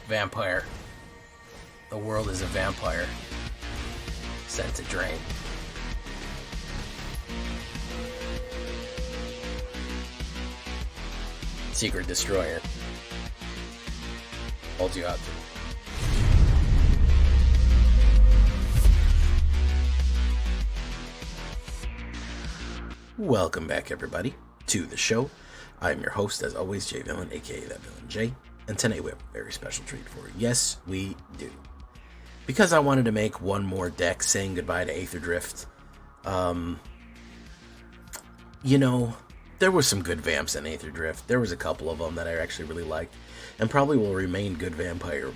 Vampire. The world is a vampire. Sent to drain. Secret Destroyer. Holds you out. Welcome back, everybody, to the show. I am your host, as always, Jay Villain, aka That Villain J, and tonight we have a very special treat for you. Yes, we do. Because I wanted to make one more deck saying goodbye to Aether Drift. You know, there were some good vamps in Aether Drift. There was a couple of them that I actually really liked, and probably will remain good vampire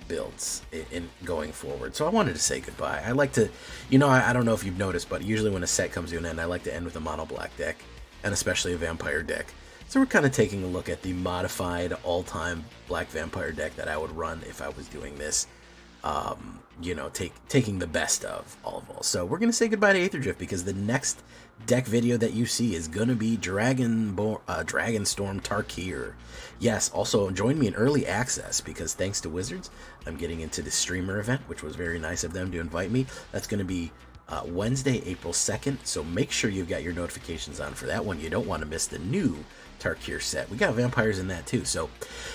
builds in going forward. So I wanted to say goodbye. I like to, you know, I don't know if you've noticed, but usually when a set comes to an end, I like to end with a mono black deck, and especially a vampire deck. So we're kind of taking a look at the modified all-time black vampire deck that I would run if I was doing this. You know, taking the best of all. So we're going to say goodbye to Aether Drift because the next deck video that you see is going to be Dragonstorm Tarkir. Yes, also join me in early access because thanks to Wizards, I'm getting into the streamer event, which was very nice of them to invite me. That's going to be Wednesday, April 2nd, so make sure you've got your notifications on for that one. You don't want to miss the new Tarkir set. We got vampires in that too. So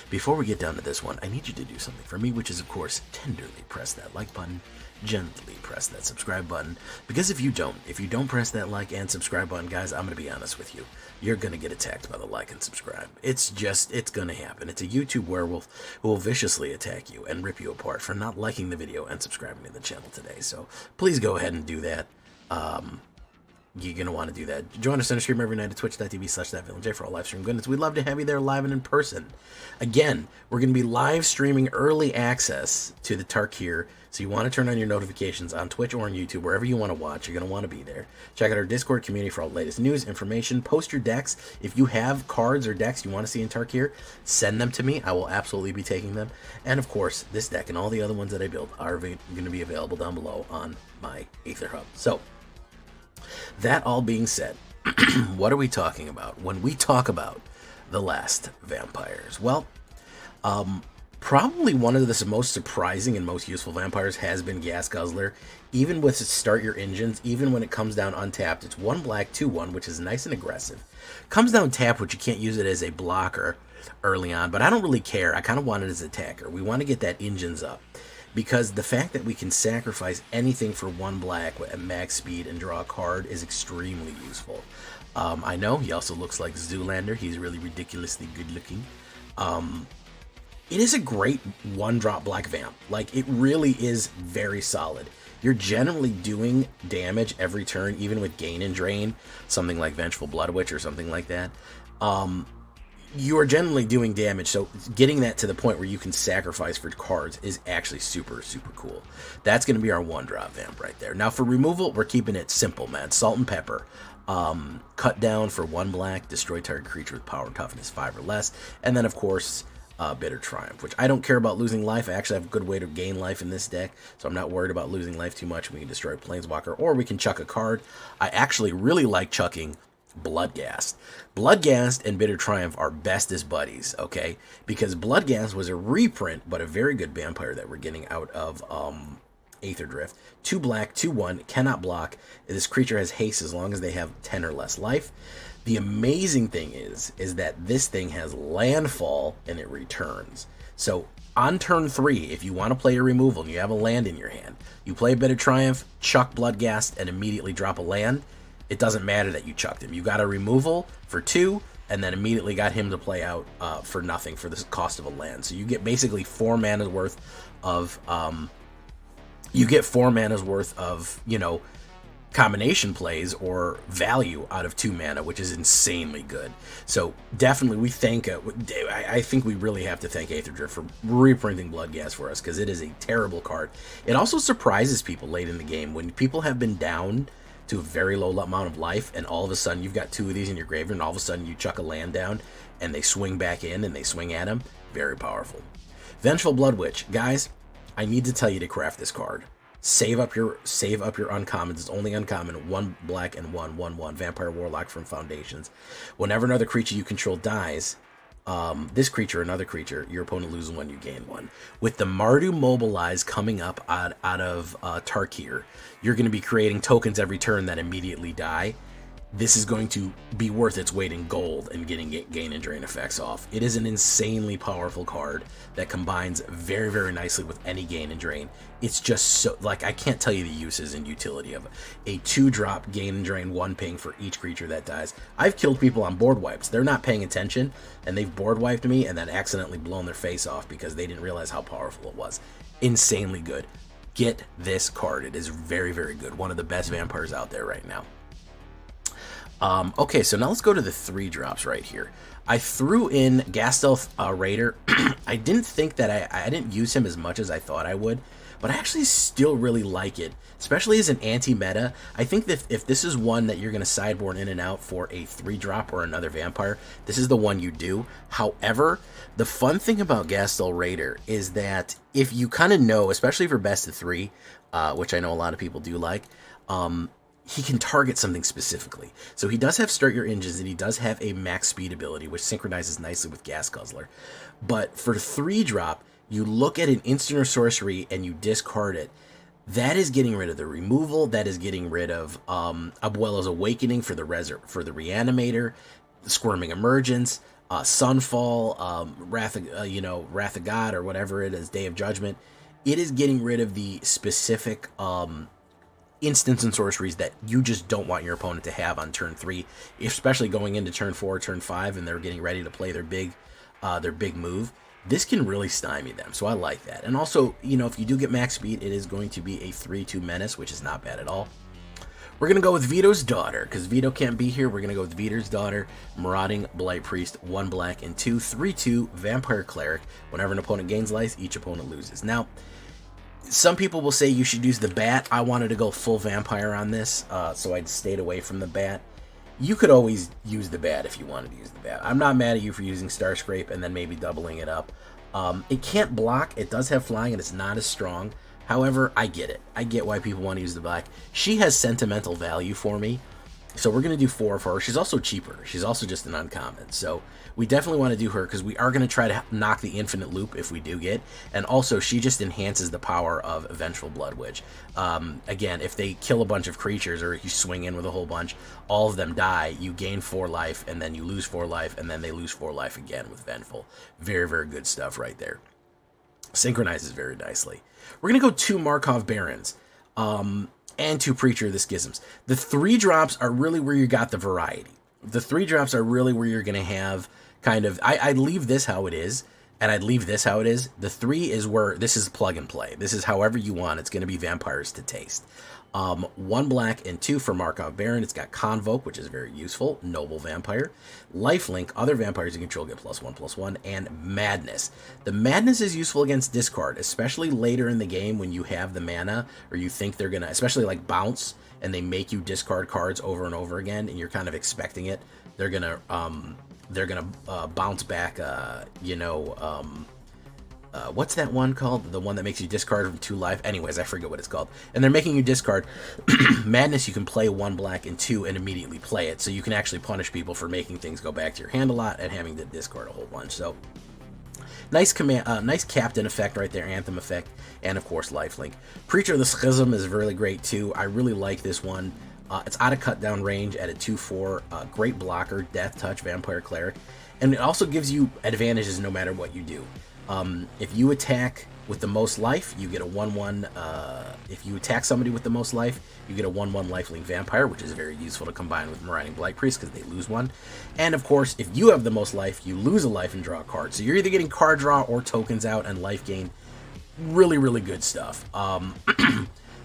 before we get down to this one, I need you to do something for me, which is, of course, tenderly press that like button, gently press that subscribe button, because if you don't press that like and subscribe button, guys, I'm going to be honest with you. You're going to get attacked by the like and subscribe. It's going to happen. It's a YouTube werewolf who will viciously attack you and rip you apart for not liking the video and subscribing to the channel today. So please go ahead and do that. You're going to want to do that. Join us on the stream every night at twitch.tv/thatvillainj for all live stream goodness. We'd love to have you there live and in person. Again, we're going to be live streaming early access to the Tarkir, so you want to turn on your notifications on Twitch or on YouTube, wherever you want to watch. You're going to want to be there. Check out our Discord community for all the latest news, information. Post your decks. If you have cards or decks you want to see in Tarkir, send them to me. I will absolutely be taking them. And of course, this deck and all the other ones that I build are going to be available down below on my AetherHub. So, that all being said, what are we talking about when we talk about the last vampires? Well, probably one of the most surprising and most useful vampires has been Gas Guzzler. Even with Start Your Engines, even when it comes down untapped, it's 1 black, 2/1, which is nice and aggressive. Comes down tapped, which you can't use it as a blocker early on, but I don't really care. I kind of want it as an attacker. We want to get that Engines up. Because the fact that we can sacrifice anything for 1 black at max speed and draw a card is extremely useful. I know he also looks like Zoolander. He's really ridiculously good looking. It is a great 1-drop black vamp. Like, it really is very solid. You're generally doing damage every turn, even with Gain and Drain, something like Vengeful Blood Witch or something like that. You are generally doing damage, so getting that to the point where you can sacrifice for cards is actually super, super cool. That's going to be our 1-drop vamp right there. Now, for removal, we're keeping it simple, man. Salt and Pepper. Cut down for 1 black, destroy target creature with power and toughness 5 or less, and then, of course, Bitter Triumph, which I don't care about losing life. I actually have a good way to gain life in this deck, so I'm not worried about losing life too much. We can destroy Planeswalker, or we can chuck a card. I actually really like chucking Bloodghast. Bloodghast and Bitter Triumph are best as buddies, okay? Because Bloodghast was a reprint, but a very good vampire that we're getting out of Aether Drift. 2 black, 2/1, cannot block. This creature has haste as long as they have 10 or less life. The amazing thing is that this thing has landfall and it returns. So on turn 3, if you want to play a removal and you have a land in your hand, you play Bitter Triumph, chuck Bloodghast, and immediately drop a land. It doesn't matter that you chucked him. You got a removal for 2, and then immediately got him to play out for nothing for the cost of a land. So you get basically 4 mana's worth of, you know, combination plays or value out of 2 mana, which is insanely good. So definitely we thank, I think we really have to thank Aether Drift for reprinting Bloodghast for us, because it is a terrible card. It also surprises people late in the game when people have been down to a very low amount of life, and all of a sudden you've got 2 of these in your graveyard, and all of a sudden you chuck a land down, and they swing back in, and they swing at him. Very powerful. Vengeful Blood Witch. Guys, I need to tell you to craft this card. Save up your uncommons. It's only uncommon. 1 black and 1/1/1. Vampire Warlock from Foundations. Whenever another creature you control dies, this creature, another creature, your opponent loses 1, you gain 1. With the Mardu Mobilize coming up out of Tarkir, you're going to be creating tokens every turn that immediately die. This is going to be worth its weight in gold and getting gain and drain effects off. It is an insanely powerful card that combines very, very nicely with any gain and drain. It's just so, like, I can't tell you the uses and utility of it. A 2-drop gain and drain 1 ping for each creature that dies. I've killed people on board wipes. They're not paying attention, and they've board wiped me and then accidentally blown their face off because they didn't realize how powerful it was. Insanely good. Get this card. It is very, very good. One of the best vampires out there right now. Okay, so now let's go to the 3-drops right here. I threw in Gastelf Raider. I didn't think that I didn't use him as much as I thought I would, but I actually still really like it, especially as an anti-meta. I think that if this is one that you're going to sideboard in and out for a 3-drop or another vampire, this is the one you do. However, the fun thing about Gastelf Raider is that if you kind of know, especially for best of 3, which I know a lot of people do like, he can target something specifically. So he does have Start Your Engines, and he does have a max speed ability, which synchronizes nicely with Gas Guzzler. But for 3-drop, you look at an instant or sorcery and you discard it. That is getting rid of the removal. That is getting rid of Abuela's Awakening for the Reanimator, Squirming Emergence, Sunfall, Wrath of God, or whatever it is, Day of Judgment. It is getting rid of the specific instants and sorceries that you just don't want your opponent to have on turn 3, especially going into turn 4, turn 5, and they're getting ready to play their big move. This can really stymie them, so I like that. And also, you know, if you do get max speed, it is going to be a 3/2 menace, which is not bad at all. We're going to go with Vito's Daughter, because Vito can't be here. We're going to go with Vito's Daughter, Marauding Blight Priest, 1 black and 2, 3/2 Vampire Cleric. Whenever an opponent gains life, each opponent loses. Now, some people will say you should use the bat. I wanted to go full vampire on this, so I stayed away from the bat. You could always use the bat if you wanted to use the bat. I'm not mad at you for using Star Scrape and then maybe doubling it up. It can't block. It does have flying, and it's not as strong. However, I get it. I get why people want to use the black. She has sentimental value for me, so we're going to do 4 of her. She's also cheaper. She's also just an uncommon, so we definitely want to do her because we are going to try to knock the infinite loop if we do get, and also she just enhances the power of Vengeful Blood Witch. Again, if they kill a bunch of creatures or you swing in with a whole bunch, all of them die, you gain 4 life, and then you lose 4 life, and then they lose 4 life again with Vengeful. Very, very good stuff right there. Synchronizes very nicely. We're going to go 2 Markov Barons. And 2 Preacher of the Schisms. The 3-drops are really where you got the variety. The 3-drops are really where you're going to have kind of... I'd leave this how it is, and I'd leave this how it is. The 3 is where this is plug and play. This is however you want. It's going to be vampires to taste. 1 black and 2 for Markov Baron. It's got Convoke, which is very useful. Noble Vampire. Lifelink. Other vampires you control get +1/+1. And Madness. The Madness is useful against discard, especially later in the game when you have the mana, or you think they're going to, especially like Bounce, and they make you discard cards over and over again, and you're kind of expecting it. They're going to bounce back, what's that one called? The one that makes you discard from 2 life? Anyways, I forget what it's called. And they're making you discard. Madness, you can play 1 black and 2 and immediately play it. So you can actually punish people for making things go back to your hand a lot and having to discard a whole bunch. So nice nice captain effect right there, anthem effect, and of course lifelink. Preacher of the Schism is really great too. I really like this one. It's out of cut down range at a 2/4. Great blocker, death touch, vampire cleric, and it also gives you advantages no matter what you do. If you attack with the most life, you get a 1/1. If you attack somebody with the most life, you get a 1/1 lifelink vampire, which is very useful to combine with Marauding Blight Priest because they lose 1. And of course, if you have the most life, you lose a life and draw a card. So you're either getting card draw or tokens out and life gain. Really, really good stuff.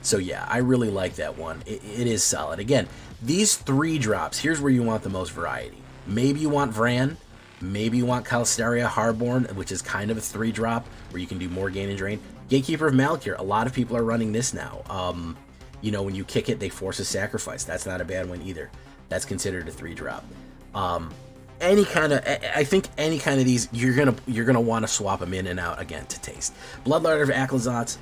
So yeah, I really like that one. It is solid. Again, these 3-drops, here's where you want the most variety. Maybe you want Vran. Maybe you want Calistaria Harborn, which is kind of a 3-drop, where you can do more gain and drain. Gatekeeper of Malakir, a lot of people are running this now. When you kick it, they force a sacrifice. That's not a bad one either. That's considered a 3-drop. I think any kind of these, you're gonna want to swap them in and out again to taste. Bloodlord of Aclazotz,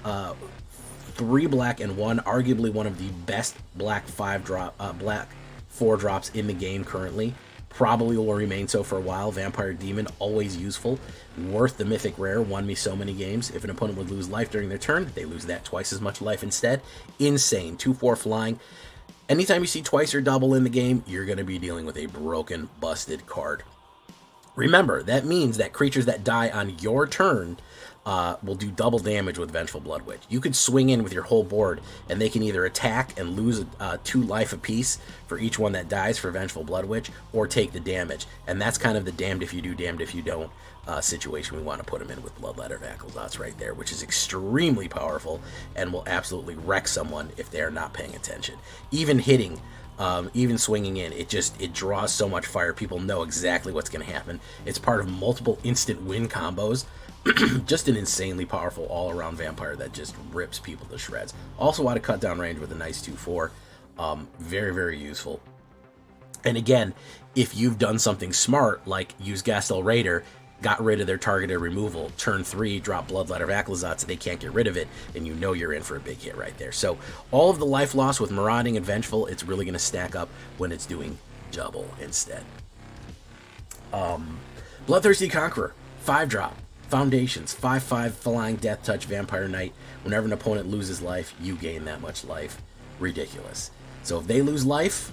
3 black and 1, arguably one of the best black 4 drops in the game currently. Probably will remain so for a while. Vampire Demon, always useful. Worth the mythic rare, won me so many games. If an opponent would lose life during their turn, they lose that twice as much life instead. Insane. 2/4 flying. Anytime you see twice or double in the game, you're going to be dealing with a broken, busted card. Remember, that means that creatures that die on your turn will do double damage with Vengeful Blood Witch. You could swing in with your whole board, and they can either attack and lose 2 life apiece for each one that dies for Vengeful Blood Witch, or take the damage. And that's kind of the damned if you do, damned if you don't situation we want to put them in with Bloodletter Vacklezots right there, which is extremely powerful and will absolutely wreck someone if they are not paying attention. Even hitting, even swinging in, it draws so much fire. People know exactly what's going to happen. It's part of multiple instant win combos. Just an insanely powerful all-around vampire that just rips people to shreds. Also out of cut down range with a nice 2/4. Very, very useful. And again, if you've done something smart, like use Gastel Raider, got rid of their targeted removal, turn 3, drop Bloodletter Vacklezots, so they can't get rid of it, and you know you're in for a big hit right there. So all of the life loss with Marauding and Vengeful, it's really going to stack up when it's doing double instead. Bloodthirsty Conqueror, 5-drop. Foundations, 5/5 Flying Death Touch Vampire Knight. Whenever an opponent loses life, you gain that much life. Ridiculous. So if they lose life,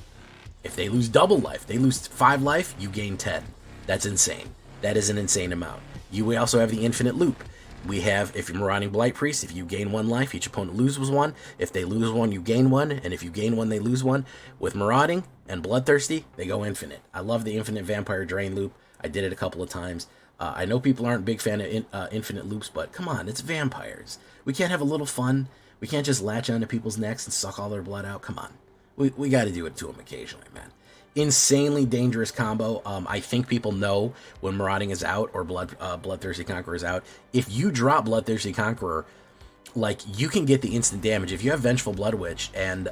if they lose double life, they lose 5 life, you gain 10. That's insane. That is an insane amount. We also have the Infinite Loop. We have, if you're Marauding Blight Priest, if you gain 1 life, each opponent loses 1. If they lose 1, you gain 1. And if you gain 1, they lose 1. With Marauding and Bloodthirsty, they go infinite. I love the Infinite Vampire Drain Loop. I did it a couple of times. I know people aren't a big fan of infinite loops, but come on, it's vampires. We can't have a little fun. We can't just latch onto people's necks and suck all their blood out. Come on. We got to do it to them occasionally, man. Insanely dangerous combo. I think people know when Marauding is out or Bloodthirsty Conqueror is out. If you drop Bloodthirsty Conqueror, like, you can get the instant damage. If you have Vengeful Blood Witch and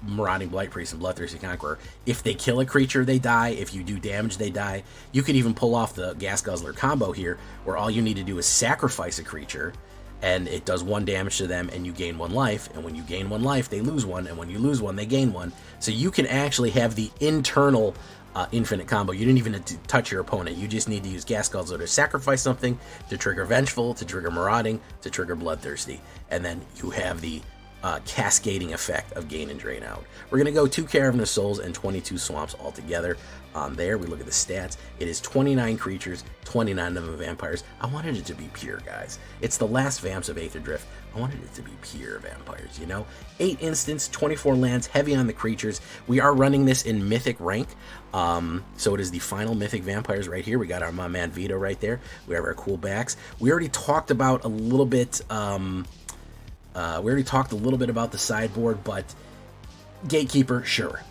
Marauding Blight Priest and Bloodthirsty Conqueror, if they kill a creature, they die. If you do damage, they die. You could even pull off the Gas Guzzler combo here, where all you need to do is sacrifice a creature, and it does 1 damage to them, and you gain 1 life. And when you gain 1 life, they lose 1, and when you lose 1, they gain 1. So you can actually have the internal infinite combo. You didn't even need to touch your opponent. You just need to use Gas Guzzler to sacrifice something, to trigger Vengeful, to trigger Marauding, to trigger Bloodthirsty, and then you have the cascading effect of gain and drain out. We're going to go 2 Cavernous Souls and 22 Swamps altogether. On there, we look at the stats. It is 29 creatures, 29 of them vampires. I wanted it to be pure, guys. It's the last Vamps of Aether Drift. I wanted it to be pure vampires, you know? 8 instants, 24 lands, heavy on the creatures. We are running this in Mythic rank. So it is the final Mythic vampires right here. We got our my man Vito right there. We have our cool backs. We already talked about a little bit... about the sideboard, but Gatekeeper, sure.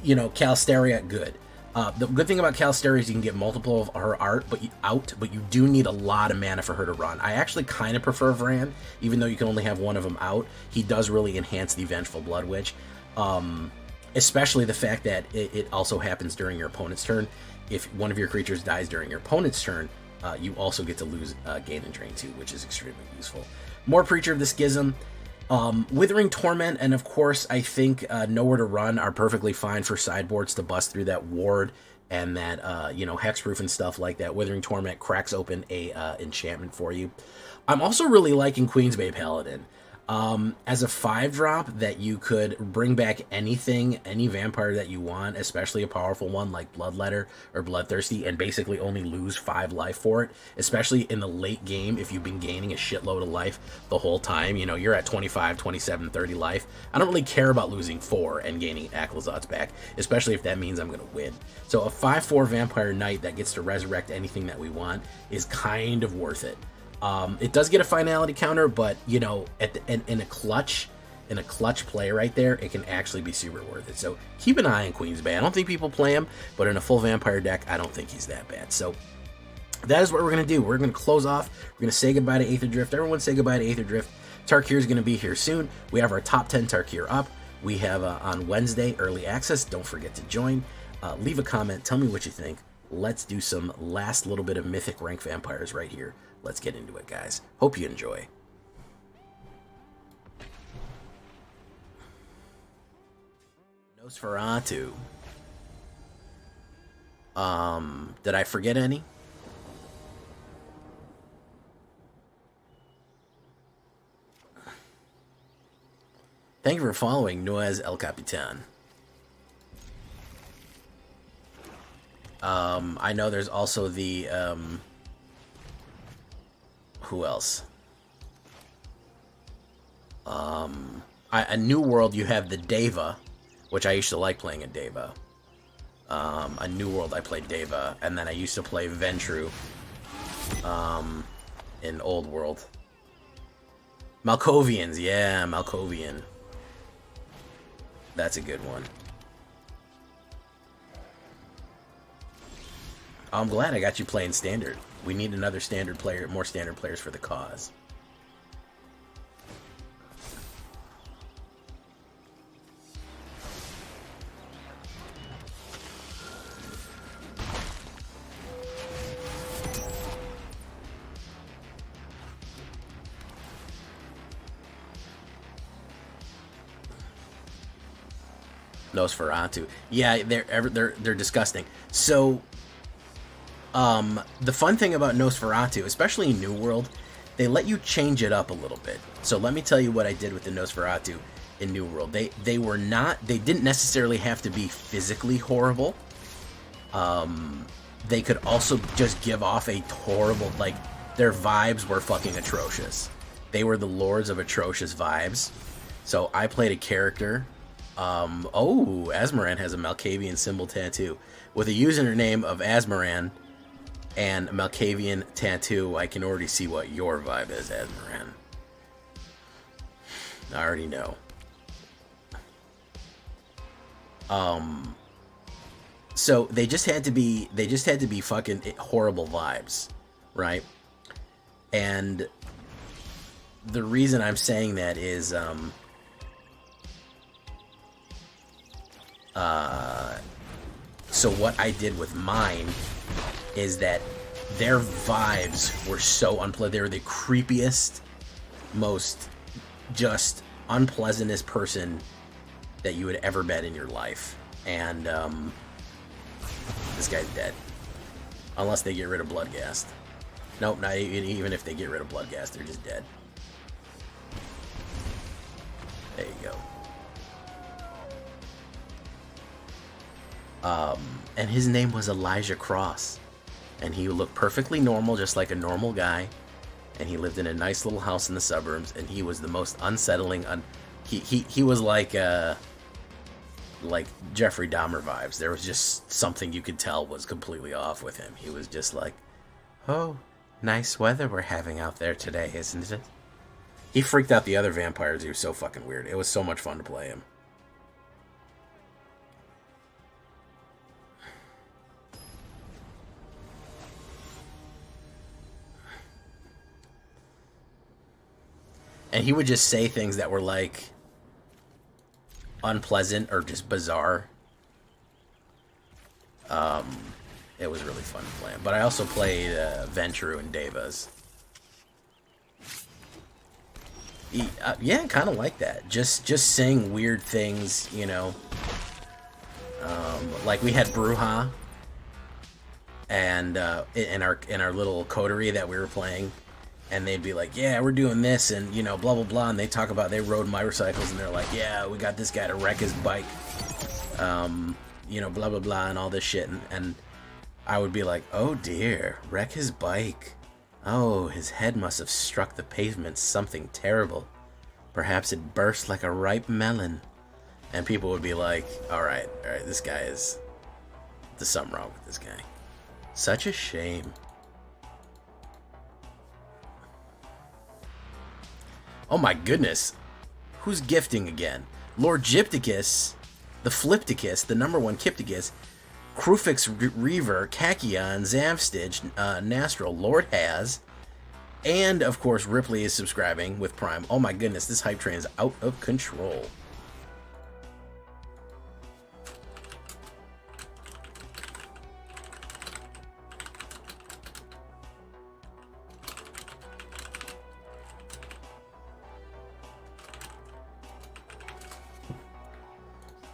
You know, Calsteria, good. The good thing about Calsteria is you can get multiple of her art, but you do need a lot of mana for her to run. I actually kind of prefer Vran, even though you can only have 1 of them out. He does really enhance the Vengeful Blood Witch, especially the fact that it also happens during your opponent's turn. If one of your creatures dies during your opponent's turn, you also get to lose Gain and Drain too, which is extremely useful. More Preacher of the Schism. Withering Torment, and of course, I think Nowhere to Run are perfectly fine for sideboards to bust through that ward and that, hexproof and stuff like that. Withering Torment cracks open a enchantment for you. I'm also really liking Queensbay Paladin. As a 5-drop that you could bring back anything, any vampire that you want, especially a powerful one like Bloodletter or Bloodthirsty, and basically only lose 5 life for it, especially in the late game if you've been gaining a shitload of life the whole time. You know, you're at 25, 27, 30 life. I don't really care about losing 4 and gaining Aclezots back, especially if that means I'm going to win. So a 5/4 Vampire Knight that gets to resurrect anything that we want is kind of worth it. It does get a finality counter, but, you know, in a clutch play right there, it can actually be super worth it. So keep an eye on Queensbay. I don't think people play him, but in a full vampire deck, I don't think he's that bad. So that is what we're going to do. We're going to close off. We're going to say goodbye to Aether Drift. Everyone say goodbye to Aether Drift. Tarkir is going to be here soon. We have our top 10 Tarkir up. We have on Wednesday early access. Don't forget to join. Leave a comment. Tell me what you think. Let's do some last little bit of Mythic rank vampires right here. Let's get into it, guys. Hope you enjoy. Nosferatu. Did I forget any? Thank you for following Nuez El Capitan. I know there's also the, who else? A New World, you have the Deva, which I used to like playing at Deva. A New World, I played Deva, and then I used to play Ventru, in Old World. Malkovians, yeah, Malkovian. That's a good one. I'm glad I got you playing Standard. We need another Standard player, more Standard players for the cause. Nosferatu. Yeah, they're disgusting. So, the fun thing about Nosferatu, especially in New World, they let you change it up a little bit. So let me tell you what I did with the Nosferatu in New World. They didn't necessarily have to be physically horrible. They could also just give off a horrible, like, their vibes were fucking atrocious. They were the lords of atrocious vibes. So I played a character. Asmaran has a Malkavian symbol tattoo. With a username of Asmaran and a Malkavian tattoo, I can already see what your vibe is, Asmaran. I already know. So they just had to be fucking horrible vibes, right? And the reason I'm saying that is, so what I did with mine is that their vibes were so unpleasant. They were the creepiest, most just unpleasantest person that you had ever met in your life. And this guy's dead. Unless they get rid of Bloodghast. Nope, not even if they get rid of Bloodghast, they're just dead. There you go. And his name was Elijah Cross, and he looked perfectly normal, just like a normal guy, and he lived in a nice little house in the suburbs, and he was the most unsettling. He was like Jeffrey Dahmer vibes. There was just something you could tell was completely off with him. He was just like, oh, nice weather we're having out there today, isn't it? He freaked out the other vampires. He was so fucking weird. It was so much fun to play him. And he would just say things that were like unpleasant or just bizarre. It was really fun to play him. But I also played Ventru and Devas. Yeah, kind of like that. Just saying weird things, you know. Like we had Bruja, and in our little coterie that we were playing. And they'd be like, yeah, we're doing this, and, you know, blah, blah, blah. And they talk about, they rode motorcycles, and they're like, yeah, we got this guy to wreck his bike. You know, blah, blah, blah, and all this shit. And I would be like, oh, dear, wreck his bike. Oh, his head must have struck the pavement something terrible. Perhaps it burst like a ripe melon. And people would be like, all right, this guy is... There's something wrong with this guy. Such a shame. Oh my goodness. Who's gifting again? Lord Gypticus, the Flipticus, the #1 Kipticus, Krufix Reaver, Kakion, Zamstitch, Nastral, Lord Has, and of course Ripley is subscribing with Prime. Oh my goodness, this hype train is out of control.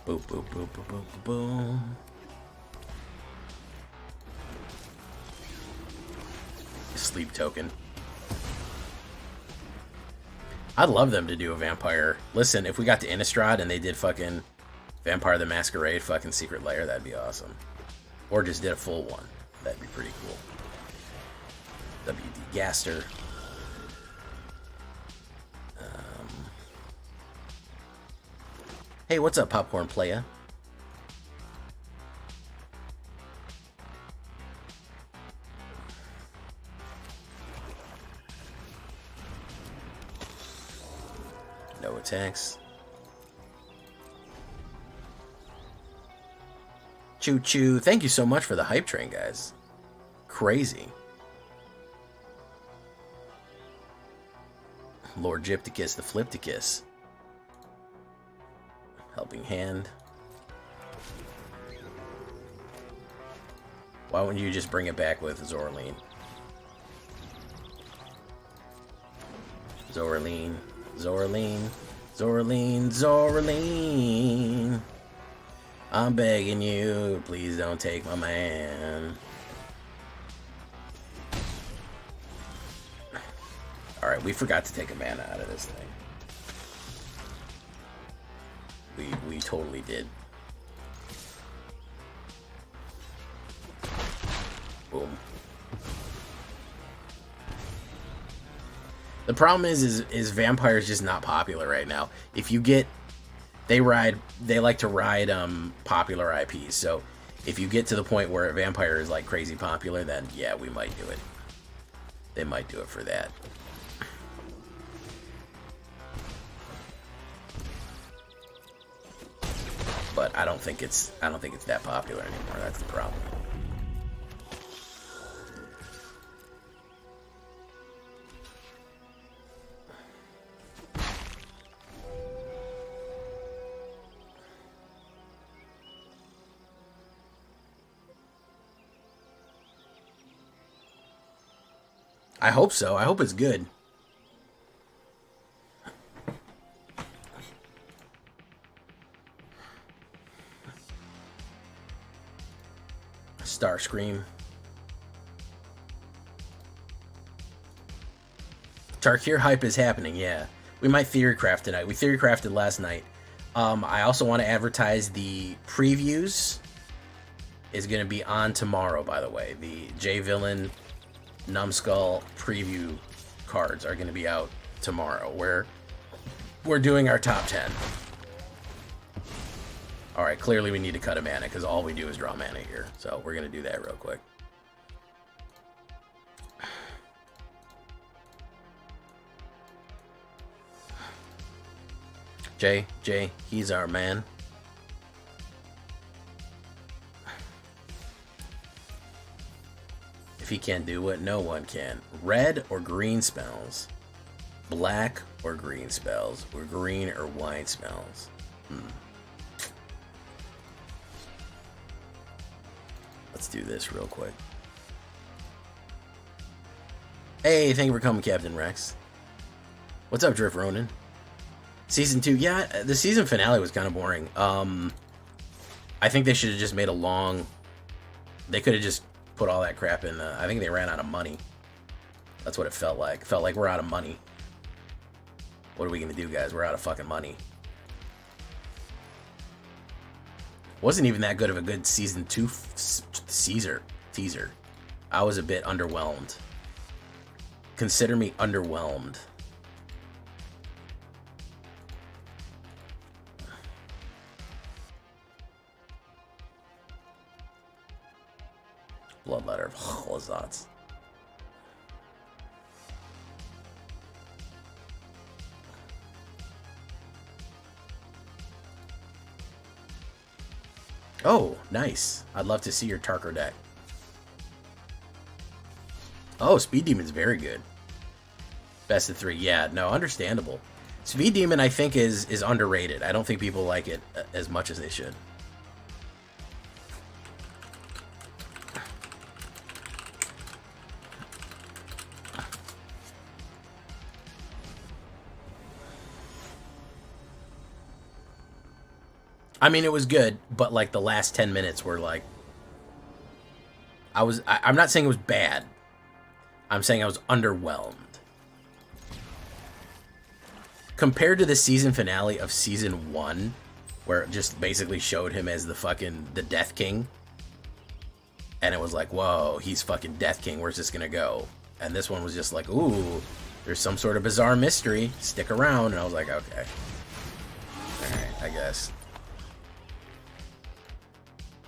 Boop, boop, boop, boop, boop, boop. sleep token. I'd love them to do a vampire. Listen, if we got to Innistrad and they did fucking Vampire the Masquerade fucking Secret Lair, that'd be awesome. Or just did a full one. That'd be pretty cool. WD Gaster. Hey, what's up, Popcorn Playa? No attacks. Choo choo. Thank you so much for the hype train, guys. Crazy. Lord Gypticus, the Flipticus. Helping Hand. Why wouldn't you just bring it back with Zorleen? Zorleen, Zorleen, Zorleen, Zorleen. I'm begging you, please don't take my man. Alright, we forgot to take a mana out of this thing. We totally did. Boom. The problem is Vampire's just not popular right now. If you get, they like to ride popular IPs. So if you get to the point where Vampire is like crazy popular, then yeah, we might do it. They might do it for that. But I don't think it's that popular anymore. That's the problem. I hope so. I hope it's good. Starscream. Tarkir hype is happening, yeah. We might theorycraft tonight. We theorycrafted last night. I also want to advertise the previews. Is going to be on tomorrow, by the way. The J Villain Numbskull preview cards are going to be out tomorrow. We're doing our top 10. Alright, clearly we need to cut a mana, because all we do is draw mana here. So we're going to do that real quick. Jay, he's our man. If he can't do it, no one can. Red or green spells. Black or green spells. Or green or white spells. Let's do this real quick. Hey, thank you for coming, Captain Rex. What's up, Drift Ronin? Season 2, yeah, the season finale was kind of boring. I think they should have just made a long... They could have just put all that crap in. I think they ran out of money. That's what it felt like. It felt like we're out of money. What are we going to do, guys? We're out of fucking money. Wasn't even that good of a good season 2 teaser. I was a bit underwhelmed. Consider me underwhelmed. Bloodletter of Chlazats. Oh, nice. I'd love to see your Tarkir deck. Oh, Speed Demon's very good. Best of 3. Yeah, no, understandable. Speed Demon, I think, is underrated. I don't think people like it as much as they should. I mean, it was good, but like the last 10 minutes were like... I'm not saying it was bad. I'm saying I was underwhelmed. Compared to the season finale of season 1, where it just basically showed him as the Death King. And it was like, whoa, he's fucking Death King, where's this gonna go? And this one was just like, ooh, there's some sort of bizarre mystery, stick around. And I was like, okay. Alright, I guess.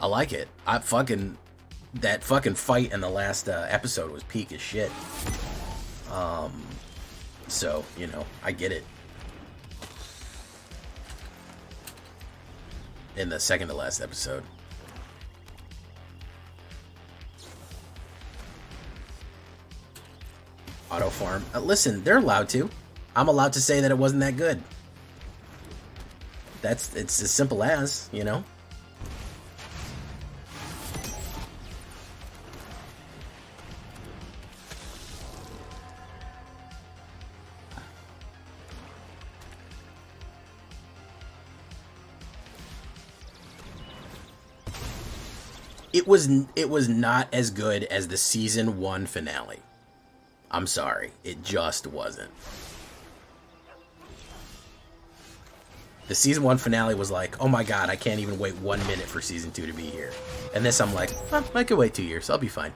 I like it. That fucking fight in the last episode was peak as shit. So, you know, I get it. In the second to last episode. Auto farm. Listen, they're allowed to. I'm allowed to say that it wasn't that good. It's as simple as, you know? It was not as good as the season 1 finale. I'm sorry, it just wasn't. The season 1 finale was like, oh my god, I can't even wait 1 minute for season 2 to be here. And this I'm like, oh, I could wait 2 years, I'll be fine.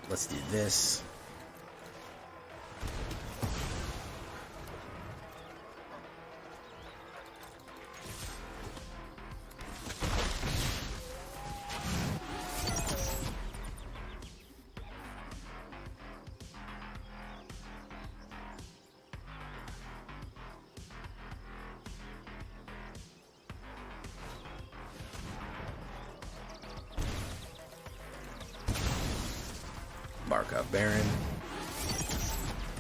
Let's do this. Markov Baron.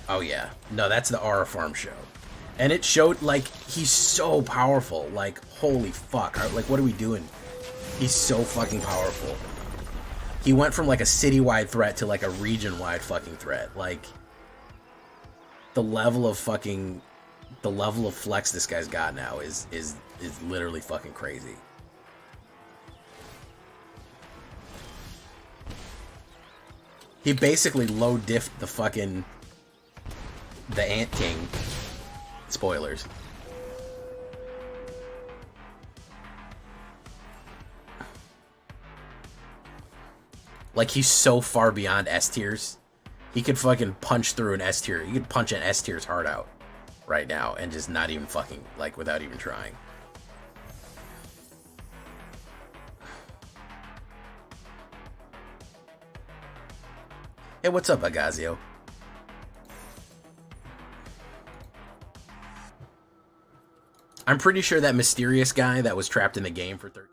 Oh yeah. No, that's the Aura Farm show. And it showed, like, he's so powerful. Like, holy fuck. Like, what are we doing? He's so fucking powerful. He went from, like, a citywide threat to, like, a region-wide fucking threat. Like, the level of fucking... The level of flex this guy's got now is literally fucking crazy. He basically low diffed the fucking... The Ant King. Spoilers. Like, he's so far beyond S tiers. He could fucking punch through an S tier. He could punch an S tier's heart out right now and just not even fucking, like, without even trying. Hey, what's up, Agazio? I'm pretty sure that mysterious guy that was trapped in the game for 13...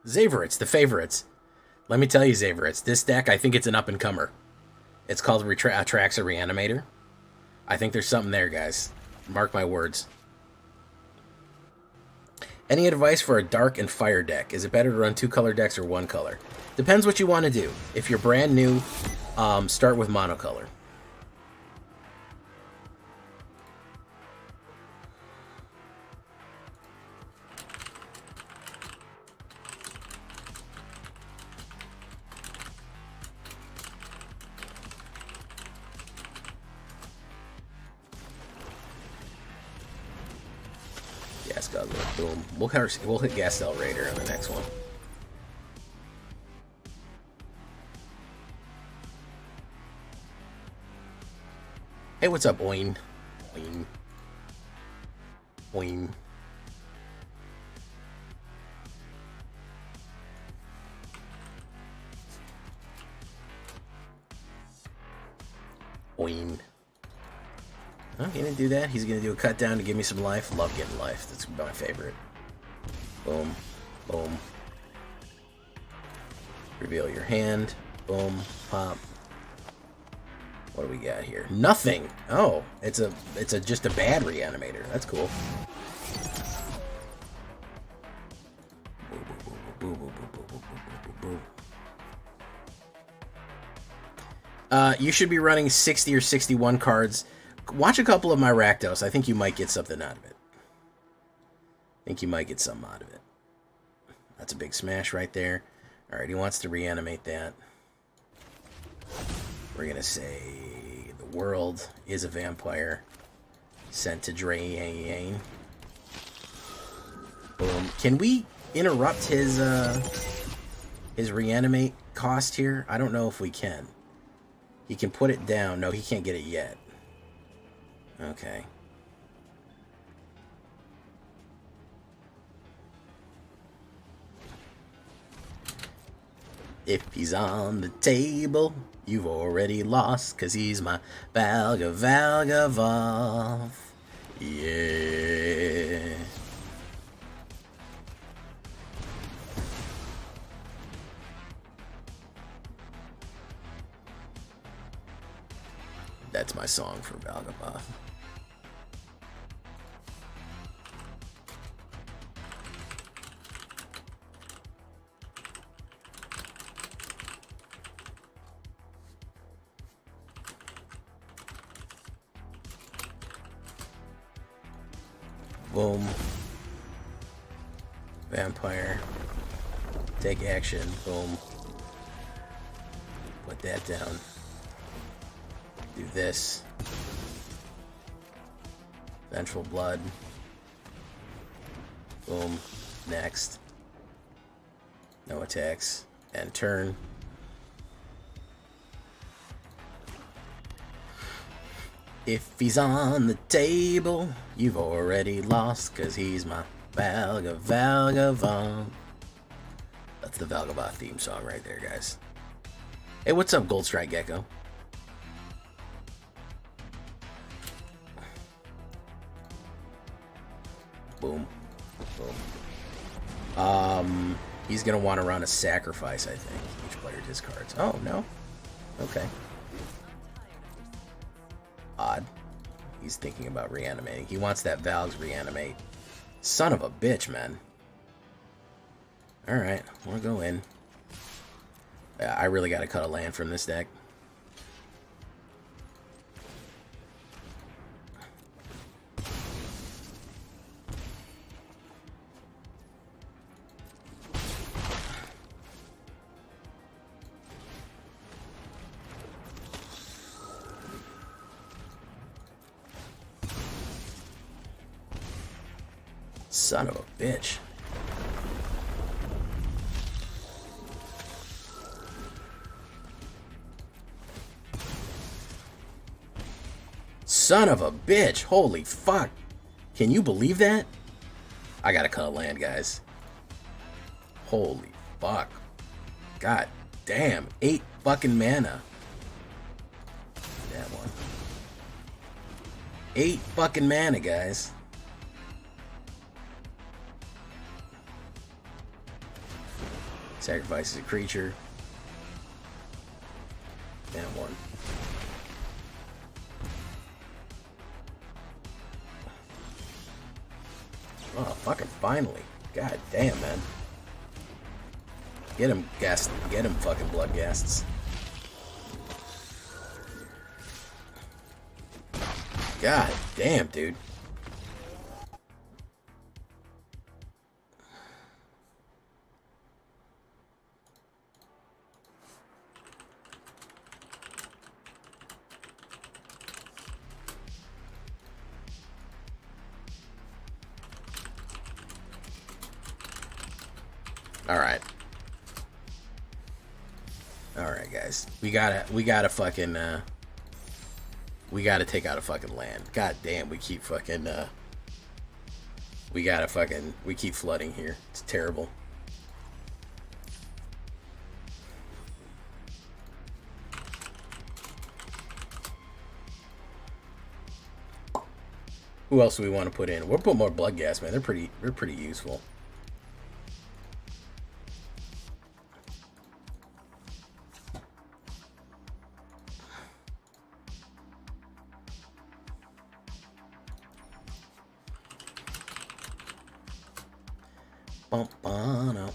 Zavorites, the favorites. Let me tell you, Zavorites, this deck, I think it's an up-and-comer. It's called Atraxa Reanimator. I think there's something there, guys. Mark my words. Any advice for a dark and fire deck? Is it better to run 2-color decks or 1 color? Depends what you want to do. If you're brand new... start with monocolor. Gas Guzzler, boom. We'll hit Gastel Raider on the next one. Hey, what's up, Oin? Oin. Oin. Oin. Oh, he didn't do that. He's gonna do a cut down to give me some life. Love getting life. That's my favorite. Boom. Boom. Reveal your hand. Boom. Pop. What do we got here? Nothing. Oh, it's just a bad reanimator. That's cool. You should be running 60 or 61 cards. Watch a couple of my Rakdos. I think you might get something out of it. I think you might get something out of it. That's a big smash right there. Alright, he wants to reanimate that. We're gonna say the world is a vampire sent to drain. Boom. Can we interrupt his reanimate cost here? I don't know if we can. He can put it down. No, he can't get it yet. Okay. If he's on the table, you've already lost, 'cause he's my Valgavov. Yeah. That's my song for Valgavov. Boom. Vampire. Take action. Boom. Put that down. Do this. Vengeful Blood. Boom. Next. No attacks. And turn. If he's on the table, you've already lost, 'cause he's my Valgavon. That's the Valgavoth theme song right there, guys. Hey, what's up, Gold Strike Gecko? Boom. Boom. He's gonna want to run a sacrifice, I think. Each player discards. Oh, no? Okay. Odd. He's thinking about reanimating. He wants that Valg's reanimate. Son of a bitch, man. Alright, we'll go in. I really gotta cut a land from this deck. Son of a bitch. Son of a bitch. Holy fuck. Can you believe that? I gotta cut a land, guys. Holy fuck. God damn. 8 fucking mana. That one. 8 fucking mana, guys. Sacrifices a creature. That one. Oh, fucking finally. God damn, man. Get him, gas. Get him, fucking blood ghasts. God damn, dude. Alright, guys. We gotta fucking, we gotta take out a fucking land. God damn, we keep fucking, we keep flooding here. It's terrible. Who else do we want to put in? We'll put more blood gas, man. They're pretty useful. Bump on up.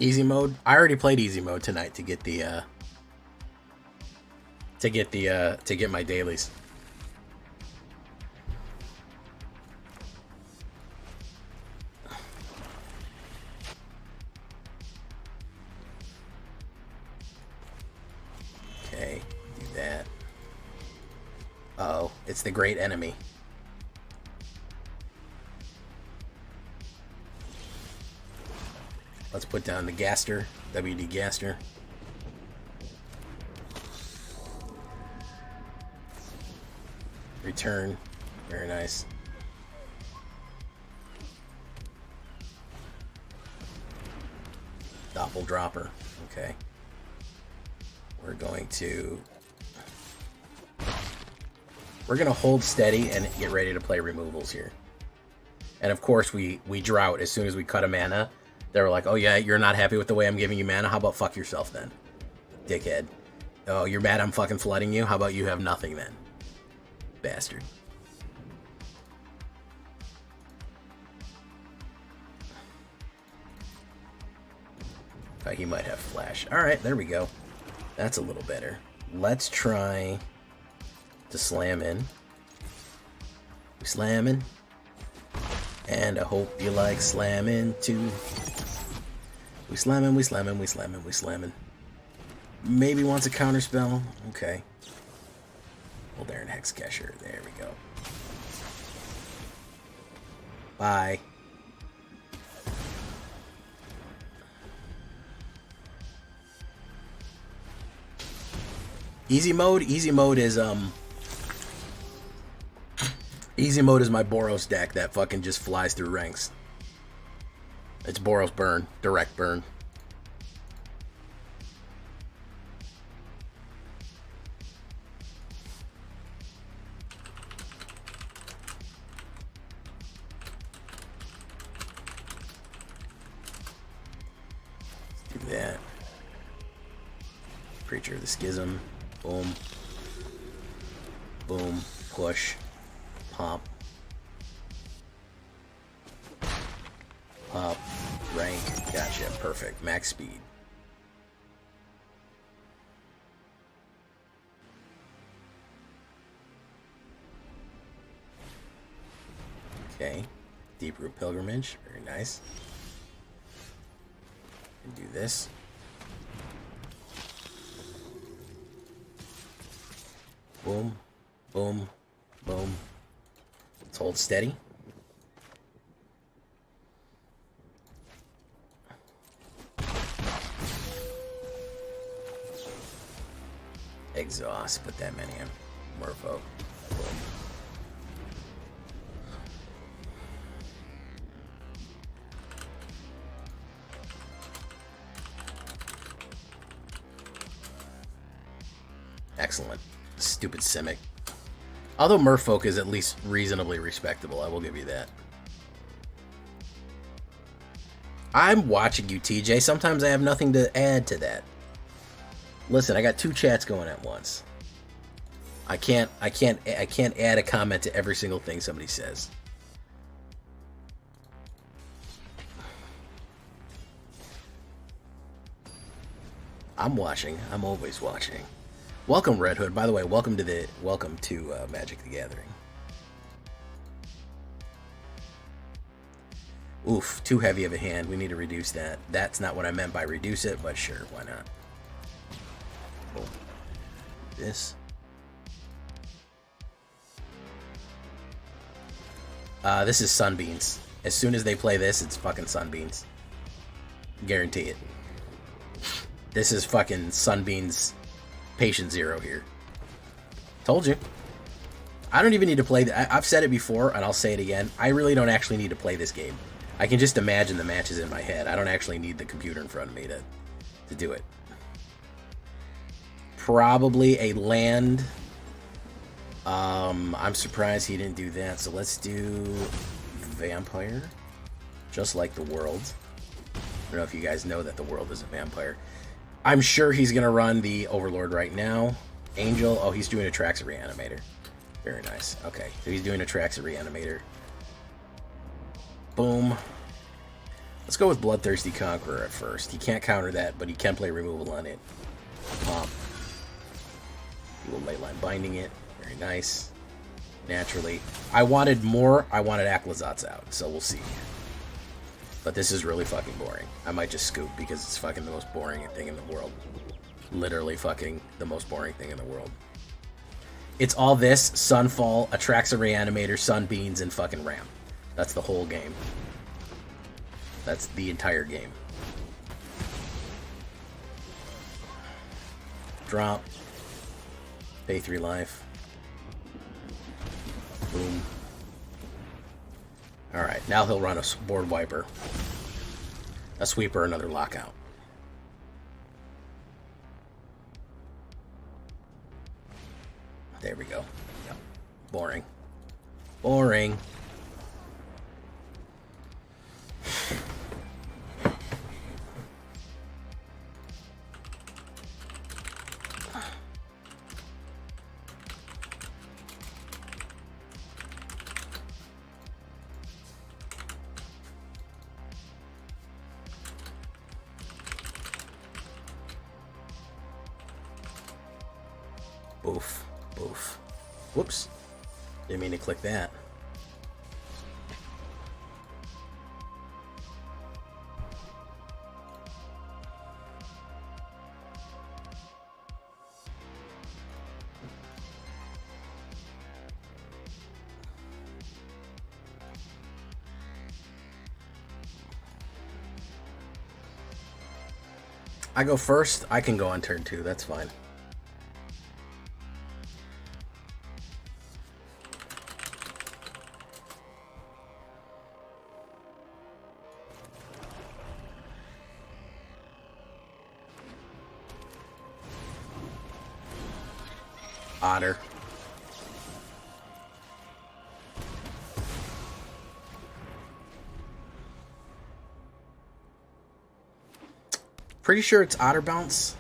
Easy mode. I already played easy mode tonight to get the to get my dailies. Okay, do that. Oh, it's the great enemy. Let's put down the Gaster, WD Gaster. Return, very nice. Doppel Dropper, okay. We're going to hold steady and get ready to play removals here. And of course we drought as soon as we cut a mana. They were like, oh yeah, you're not happy with the way I'm giving you mana? How about fuck yourself then, dickhead? Oh, you're mad I'm fucking flooding you? How about you have nothing then, bastard? He might have flash. Alright, there we go. That's a little better. Let's try to slam in. We slamming. And I hope you like slamming too. We slamming, we slamming, we slamming, we slamming. Maybe wants a counter spell. Okay. Well, there in Hexcatcher. There we go. Bye. Easy mode is easy mode is my Boros deck that fucking just flies through ranks. It's Boros burn, direct burn. Let's do that. Preacher of the Schism. Boom. Boom. Push. Pop. Pop. Rank. Gotcha. Perfect. Max speed. Okay. Deep Root Pilgrimage. Very nice. And do this. Boom, boom, boom. Let's hold steady. Exhaust, put that many in. Merfolk. Boom. Excellent. Stupid Simic. Although Merfolk is at least reasonably respectable, I will give you that. I'm watching you, TJ. Sometimes I have nothing to add to that. Listen, I got 2 chats going at once. I can't add a comment to every single thing somebody says. I'm watching. I'm always watching. Welcome, Red Hood. By the way, welcome to Magic the Gathering. Oof, too heavy of a hand. We need to reduce that. That's not what I meant by reduce it, but sure, why not? Boom. This. This is Sunbeams. As soon as they play this, it's fucking Sunbeams. Guarantee it. This is fucking Sunbeams. Patient Zero here. Told you. I don't even need to play... I've said it before, and I'll say it again. I really don't actually need to play this game. I can just imagine the matches in my head. I don't actually need the computer in front of me to do it. Probably a land. I'm surprised he didn't do that, so let's do Vampire. Just like the World. I don't know if you guys know that the World is a vampire. I'm sure he's going to run the Overlord right now. Angel. Oh, he's doing a Traxa Reanimator. Very nice. Okay, so he's doing a Traxa Reanimator. Boom. Let's go with Bloodthirsty Conqueror at first. He can't counter that, but he can play removal on it. He will Leyline Binding it. Very nice. Naturally. I wanted more. I wanted Aklazat's out, so we'll see. But this is really fucking boring. I might just scoop because it's fucking the most boring thing in the world. Literally fucking the most boring thing in the world. It's all this, Sunfall, Attracts a Reanimator, Sunbeams, and fucking Ram. That's the whole game. That's the entire game. Drop. Pay 3 life. Boom. Alright, now he'll run a board wiper. A sweeper, another lockout. There we go. Yep. Boring. Boring. Boof. Boof. Whoops. Didn't mean to click that. I go first. I can go on turn 2. That's fine. Otter. Pretty sure it's Otter Bounce.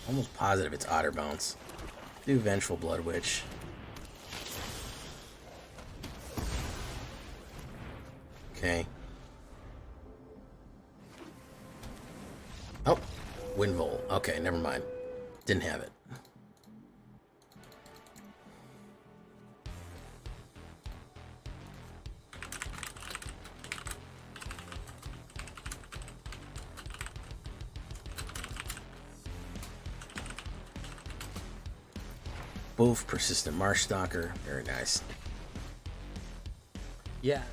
Almost positive it's Otter Bounce. Do Vengeful Blood Witch. Okay. Oh, Windvol. Okay, never mind. Didn't have it. Boof, Persistent Marsh Stalker. Very nice. Yeah.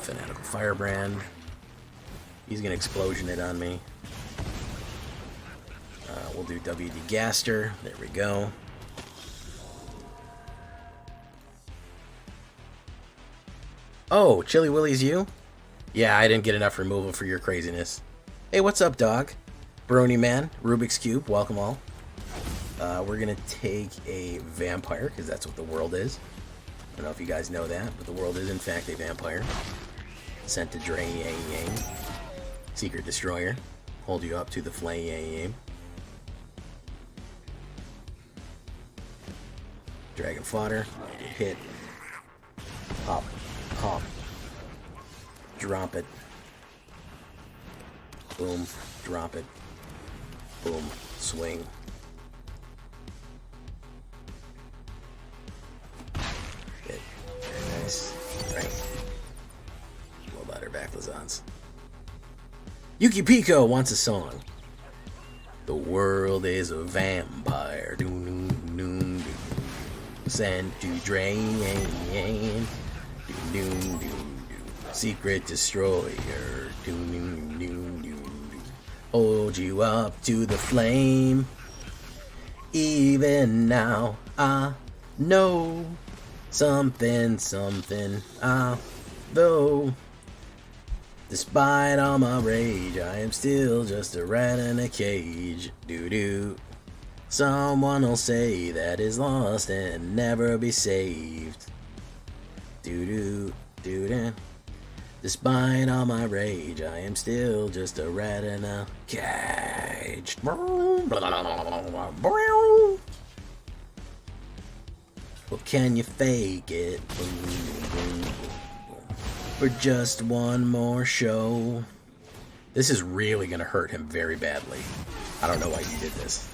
Fanatical Firebrand. He's gonna explosion it on me. We'll do WD Gaster. There we go. Oh, Chili Willy's you? Yeah, I didn't get enough removal for your craziness. Hey, what's up, dog? Brony Man, Rubik's Cube, welcome all. We're gonna take a vampire, because that's what the world is. I don't know if you guys know that, but the world is in fact a vampire. Sent to drain Yang Yang. Secret Destroyer. Hold you up to the flame Yang Yang. Dragon Fodder. Hit. Pop. Pop. Drop it. Boom. Drop it. Boom. Swing. Okay. Very nice. Right. Backlazans. Yuki Pico wants a song. The world is a vampire. Sent to drain. Secret Destroyer. Hold you up to the flame. Even now I know Something, something, though. Despite all my rage, I am still just a rat in a cage. Doo-doo. Someone'll say that is lost and never be saved. Doo-doo, doo-doo. Despite all my rage, I am still just a rat in a cage. Well, can you fake it? For just one more show. This is really gonna hurt him very badly. I don't know why he did this.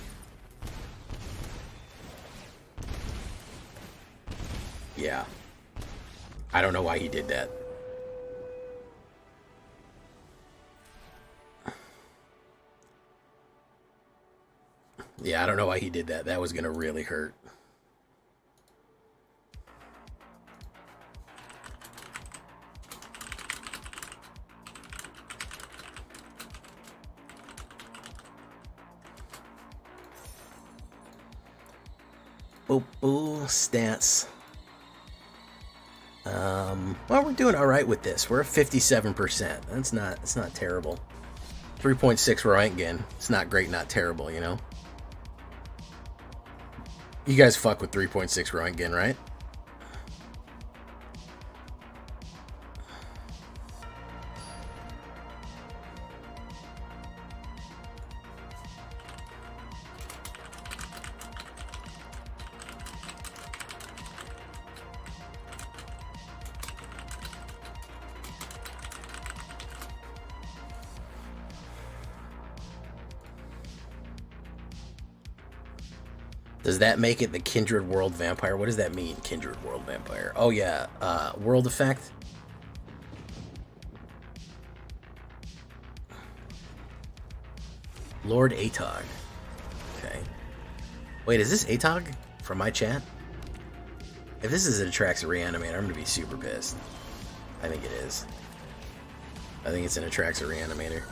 Yeah. I don't know why he did that. Yeah, I don't know why he did that. That was gonna really hurt. Boop, boop, stats. Well, we're doing all right with this. We're at 57%. That's not terrible. 3.6 Roentgen. It's not great, not terrible, you know? You guys fuck with 3.6 Roentgen, right? Does that make it the Kindred World Vampire? What does that mean, Kindred World Vampire? Oh, yeah. World Effect? Lord Atog. Okay. Wait, is this Atog from my chat? If this is an Atraxa Reanimator, I'm going to be super pissed. I think it is. I think it's an Atraxa Reanimator.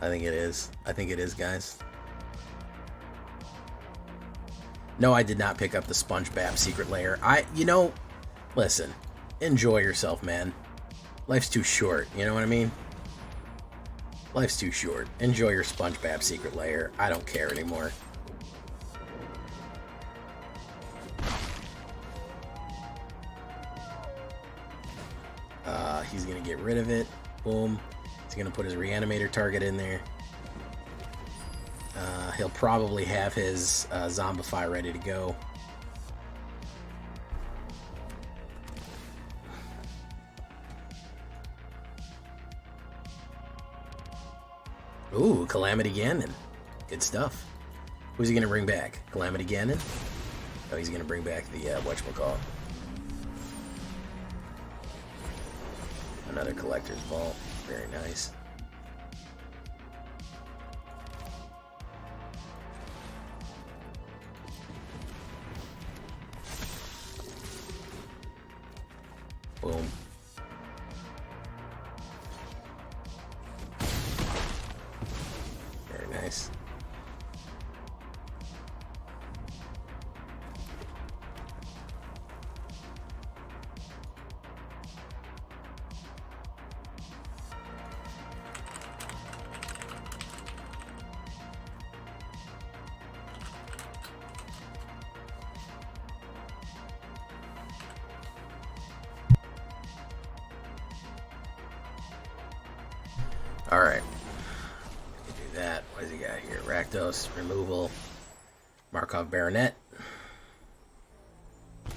I think it is. I think it is, guys. No, I did not pick up the SpongeBob Secret Lair. Listen, enjoy yourself, man. Life's too short, you know what I mean? Life's too short. Enjoy your SpongeBob Secret Lair. I don't care anymore. He's gonna get rid of it. Boom. He's gonna put his Reanimator target in there. He'll probably have his Zombify ready to go. Ooh, Calamity Ganon. Good stuff. Who's he going to bring back? Calamity Ganon? Oh, he's going to bring back the whatchamacallit. Another Collector's Vault. Very nice. Boom. Very nice. Alright. Do that. What does he got here? Rakdos, removal, Markov Baronet. I'm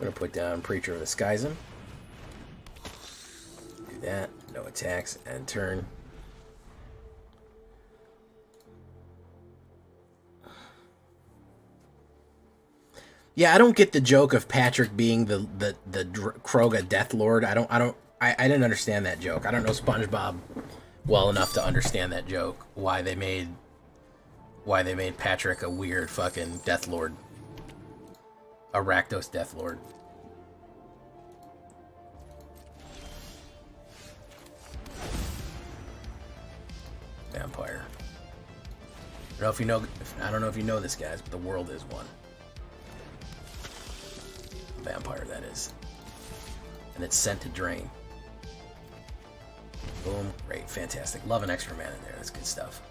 going to put down Preacher of the Schism. Do that. No attacks. End turn. Yeah, I don't get the joke of Patrick being the Kroga Death Lord. I didn't understand that joke. I don't know SpongeBob well enough to understand that joke. Why they made Patrick a weird fucking Death Lord. A Rakdos Death Lord. Vampire. I don't know if you know this, guys, but the world is one. Vampire, that is. And it's sent to drain. Boom. Great. Fantastic. Love an extra mana in there. That's good stuff.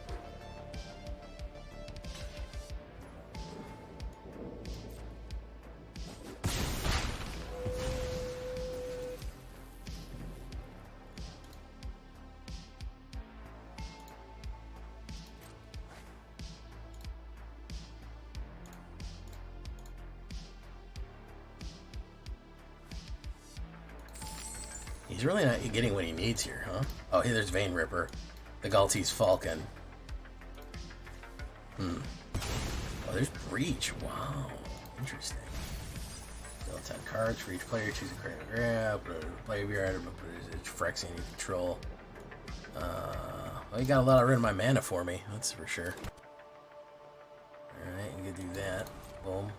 He's really not getting what he needs here, huh? Oh, here there's Vein Ripper. The Galtese Falcon. Oh, there's Breach. Wow. Interesting. Deal 10 cards for each player. Choose a card to grab. Play your item. It's Phyrexian you control. Well, you got a lot of rid of my mana for me. That's for sure. Alright, you can do that. Boom.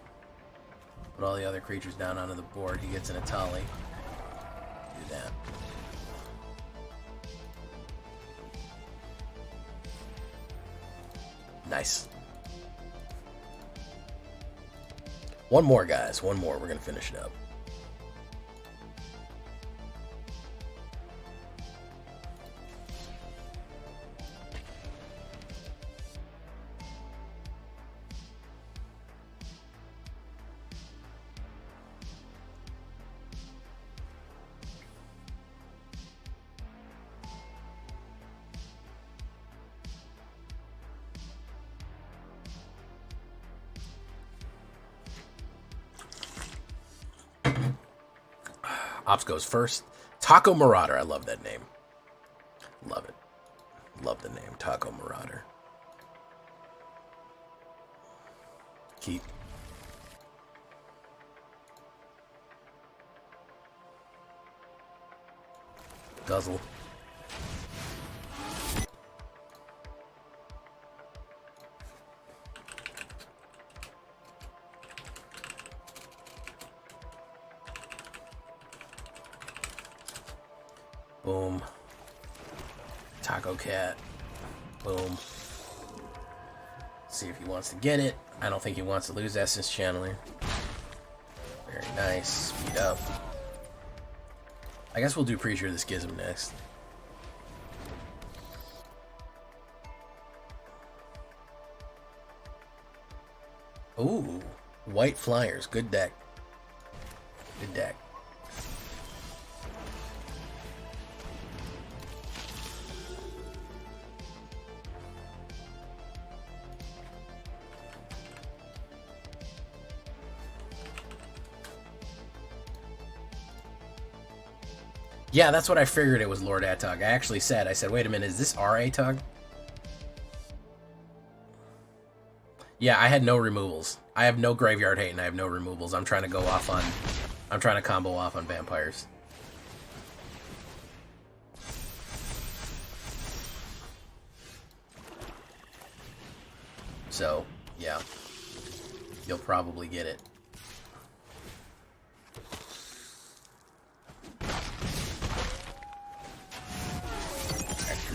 Put all the other creatures down onto the board. He gets an Atali. Do that. Nice. One more, guys. One more. We're going to finish it up. Ops goes first. Taco Marauder. I love that name. Love it. Love the name. Taco Marauder. Keep. Guzzle. Boom. Taco Cat. Boom. See if he wants to get it. I don't think he wants to lose Essence Channeler. Very nice. Speed up. I guess we'll do Preacher of the Schism next. Ooh. White Flyers. Good deck. Good deck. Yeah, that's what I figured it was, Lord Atog. I actually said, wait a minute, is this our Atog? Yeah, I had no removals. I have no Graveyard Hate and I have no removals. I'm trying to combo off on vampires. So, yeah. You'll probably get it.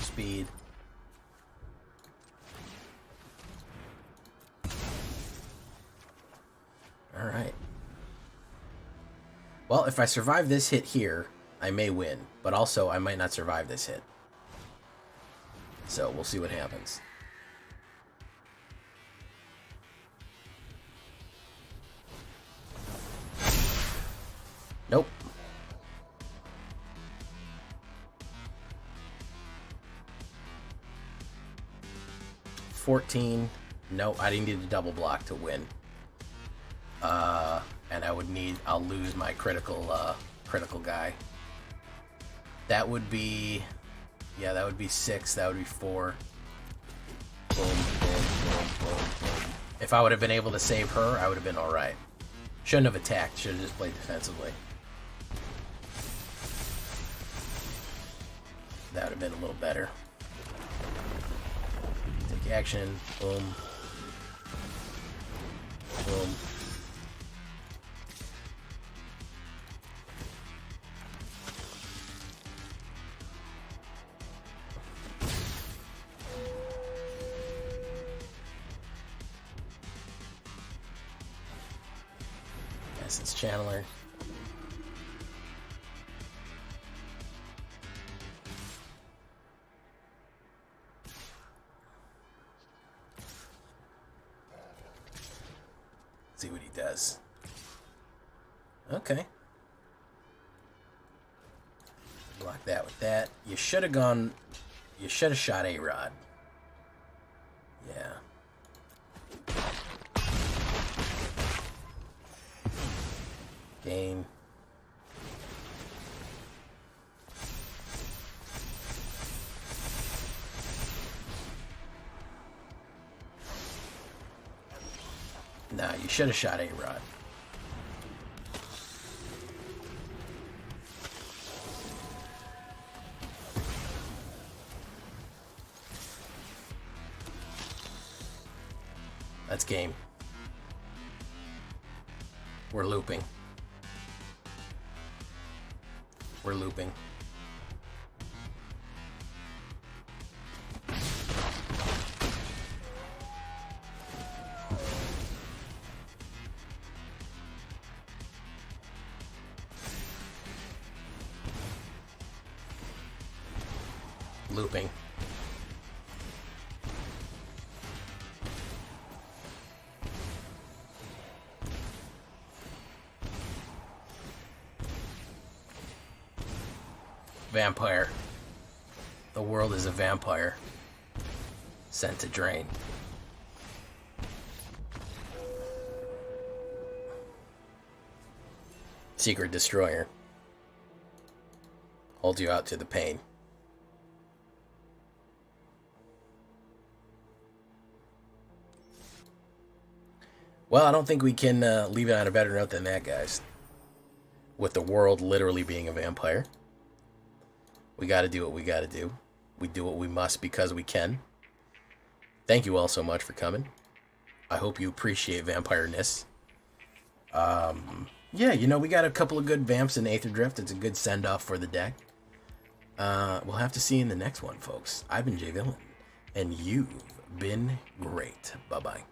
Speed. Alright. Well, if I survive this hit here, I may win. But also, I might not survive this hit. So, we'll see what happens. Nope. $14. No, I didn't need a double block to win. And I'll lose my critical guy. That would be, yeah, that would be 6. That would be 4. Boom, boom, boom, boom, boom. If I would have been able to save her, I would have been alright. Shouldn't have attacked. Should have just played defensively. That would have been a little better. Take action. Boom. Boom. Essence Channeler. See what he does. Okay. Block that with that. You should have gone... You should have shot A-Rod. Yeah. Game. Nah, you should have shot A-Rod. That's game. We're looping. We're looping. Looping. Vampire. The world is a vampire. Sent to drain. Secret Destroyer. Hold you out to the pain. Well, I don't think we can leave it on a better note than that, guys. With the world literally being a vampire. We gotta do what we gotta do. We do what we must because we can. Thank you all so much for coming. I hope you appreciate vampire-ness. Yeah, you know, we got a couple of good vamps in Aether Drift. It's a good send-off for the deck. We'll have to see you in the next one, folks. I've been Jay Villain, and you've been great. Bye-bye.